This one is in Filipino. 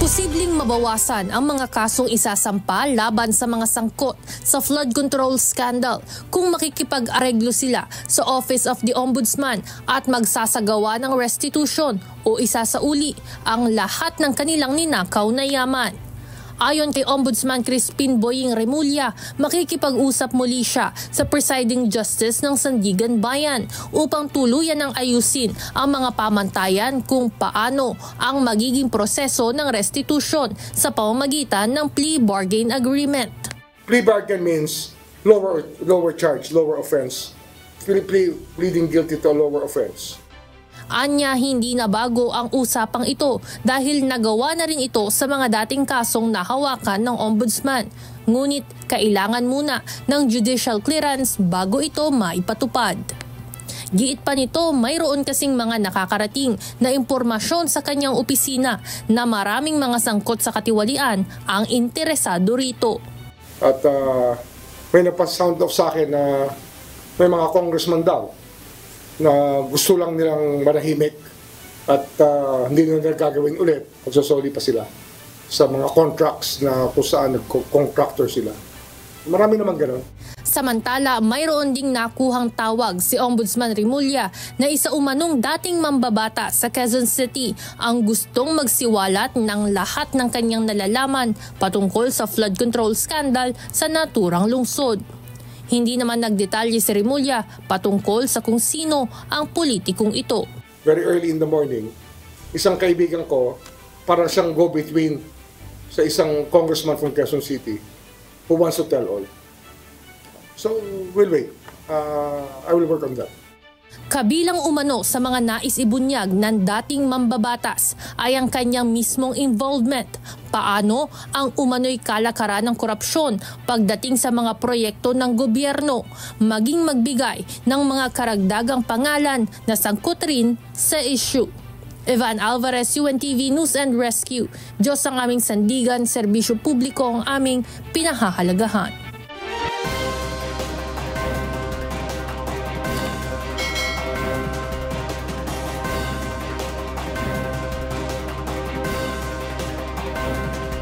Posibleng mabawasan ang mga kasong isasampa laban sa mga sangkot sa flood control scandal kung makikipag-areglo sila sa Office of the Ombudsman at magsasagawa ng restitution o isasauli ang lahat ng kanilang ninakaw na yaman. Ayon kay Ombudsman Crispin Boying Remulla, makikipag-usap muli siya sa Presiding Justice ng Sandigan Bayan upang tuluyan ng ayusin ang mga pamantayan kung paano ang magiging proseso ng restitution sa pamamagitan ng plea bargain agreement. Plea bargain means lower charge, lower offense. Pleading guilty to a lower offense. Anya, hindi na bago ang usapang ito dahil nagawa na rin ito sa mga dating kasong nahawakan ng ombudsman. Ngunit kailangan muna ng judicial clearance bago ito maipatupad. Giit pa nito, mayroon kasing mga nakakarating na impormasyon sa kanyang opisina na maraming mga sangkot sa katiwalian ang interesado rito. At may napasound off sa akin na may mga congressman daw na gusto lang nilang manahimik at hindi nila gagawin ulit. Magsasoli pa sila sa mga contracts na kung saan nag-contractor sila. Marami naman gano'n. Samantala, mayroon ding nakuhang tawag si Ombudsman Remulla na isa umanong dating mambabata sa Quezon City ang gustong magsiwalat ng lahat ng kanyang nalalaman patungkol sa flood control scandal sa naturang lungsod. Hindi naman nagdetalye si Remulla patungkol sa kung sino ang politikong ito. Very early in the morning, isang kaibigan ko, parang siyang go-between sa isang congressman from Quezon City who wants to tell all. So, we'll wait. I will work on that. Kabilang umano sa mga nais ibunyag ng dating mambabatas ay ang kanyang mismong involvement. Paano ang umano'y kalakaran ng korupsyon pagdating sa mga proyekto ng gobyerno, maging magbigay ng mga karagdagang pangalan na sangkot rin sa issue. Evan Alvarez, UNTV News and Rescue. Diyos ang aming sandigan, serbisyo publiko ang aming pinahahalagahan.